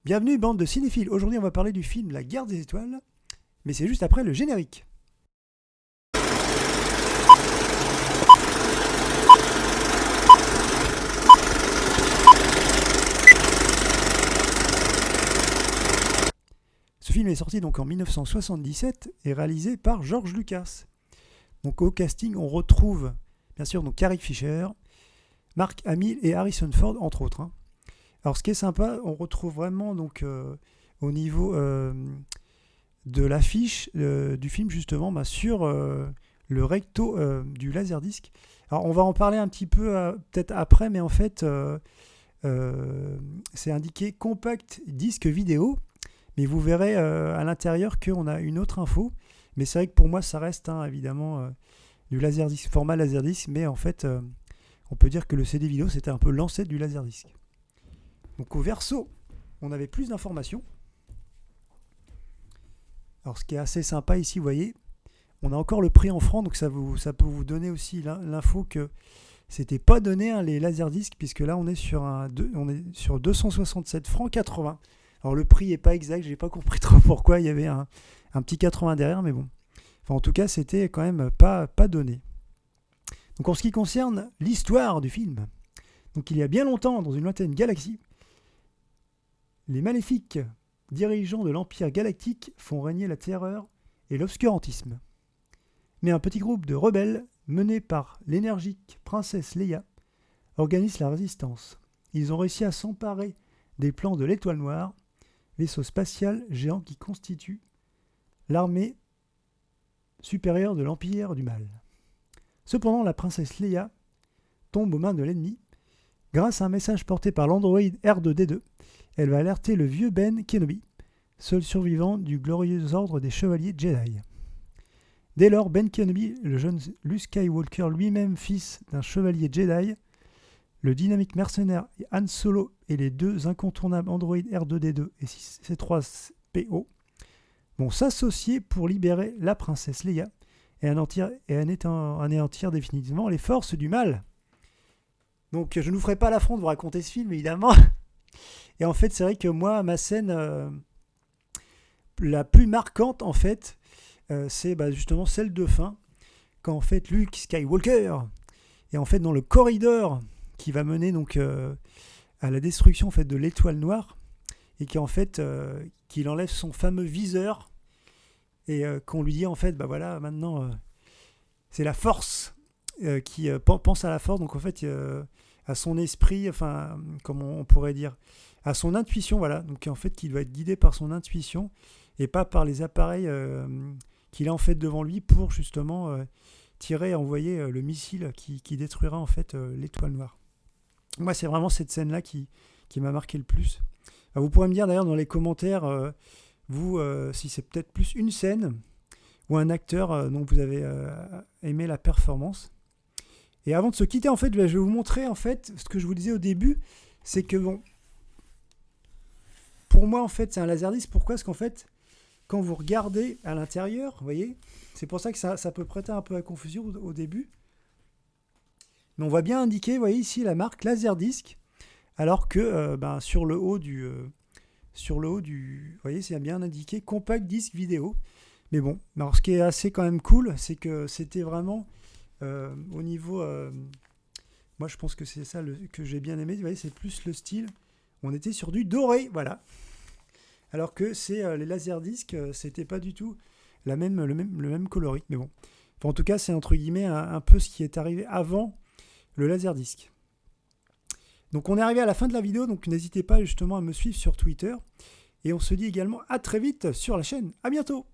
Bienvenue bande de cinéphiles, aujourd'hui on va parler du film La Guerre des Étoiles, mais c'est juste après le générique. Ce film est sorti donc en 1977 et réalisé par George Lucas. Donc au casting on retrouve bien sûr donc Carrie Fisher, Mark Hamill et Harrison Ford entre autres. Alors ce qui est sympa, on retrouve vraiment donc au niveau de l'affiche du film justement sur le recto du laserdisc. Alors on va en parler un petit peu peut-être après, mais en fait c'est indiqué compact disque vidéo, mais vous verrez à l'intérieur qu'on a une autre info. Mais c'est vrai que pour moi ça reste évidemment du laserdisc, format laserdisc, mais en fait on peut dire que le CD vidéo c'était un peu l'ancêtre du laserdisc. Donc au verso, on avait plus d'informations. Alors ce qui est assez sympa ici, vous voyez, on a encore le prix en francs, donc ça peut vous donner aussi l'info que c'était pas donné les laserdiscs, puisque là on est sur 267 francs 80. Alors le prix est pas exact, j'ai pas compris trop pourquoi il y avait un petit 80 derrière, mais bon. Enfin en tout cas c'était quand même pas donné. Donc en ce qui concerne l'histoire du film, donc il y a bien longtemps dans une lointaine galaxie, les maléfiques dirigeants de l'Empire galactique font régner la terreur et l'obscurantisme. Mais un petit groupe de rebelles, mené par l'énergique princesse Leia, organise la résistance. Ils ont réussi à s'emparer des plans de l'Étoile Noire, vaisseau spatial géant qui constitue l'armée supérieure de l'Empire du Mal. Cependant, la princesse Leia tombe aux mains de l'ennemi. Grâce à un message porté par l'androïde R2D2, elle va alerter le vieux Ben Kenobi, seul survivant du glorieux ordre des chevaliers Jedi. Dès lors, Ben Kenobi, le jeune Luke Skywalker, lui-même fils d'un chevalier Jedi, le dynamique mercenaire Han Solo et les deux incontournables androïdes R2D2 et C3PO vont s'associer pour libérer la princesse Leia et anéantir définitivement les forces du mal. Donc je ne vous ferai pas l'affront de vous raconter ce film, évidemment. Et en fait, c'est vrai que moi, ma scène la plus marquante, en fait, c'est justement celle de fin, quand en fait Luke Skywalker est en fait dans le corridor qui va mener donc à la destruction en fait de l'Étoile Noire, et qui en fait qu'il enlève son fameux viseur et qu'on lui dit en fait voilà maintenant c'est la Force qui pense à la Force, donc en fait à son esprit, enfin comment on pourrait dire, à son intuition, voilà, donc en fait qu'il doit être guidé par son intuition et pas par les appareils qu'il a en fait devant lui pour justement tirer et envoyer le missile qui détruira en fait l'Étoile Noire. Moi c'est vraiment cette scène là qui m'a marqué le plus. Vous pourrez me dire d'ailleurs dans les commentaires si c'est peut-être plus une scène ou un acteur dont vous avez aimé la performance. Et avant de se quitter, en fait, je vais vous montrer en fait ce que je vous disais au début, c'est que bon, pour moi en fait c'est un laserdisc. Pourquoi ? Parce qu'en fait, quand vous regardez à l'intérieur, vous voyez, c'est pour ça que ça peut prêter un peu à confusion au début. Mais on voit bien indiquer, vous voyez ici la marque Laserdisc, alors que sur le haut du, vous voyez, c'est bien indiqué Compact Disc Vidéo. Mais bon, alors ce qui est assez quand même cool, c'est que c'était vraiment au niveau, moi je pense que c'est ça que j'ai bien aimé. Vous voyez, c'est plus le style. On était sur du doré, voilà. Alors que c'est les laserdiscs, c'était pas du tout le même coloris. Mais bon, enfin, en tout cas, c'est entre guillemets un peu ce qui est arrivé avant le laserdisc. Donc on est arrivé à la fin de la vidéo, donc n'hésitez pas justement à me suivre sur Twitter. Et on se dit également à très vite sur la chaîne. À bientôt!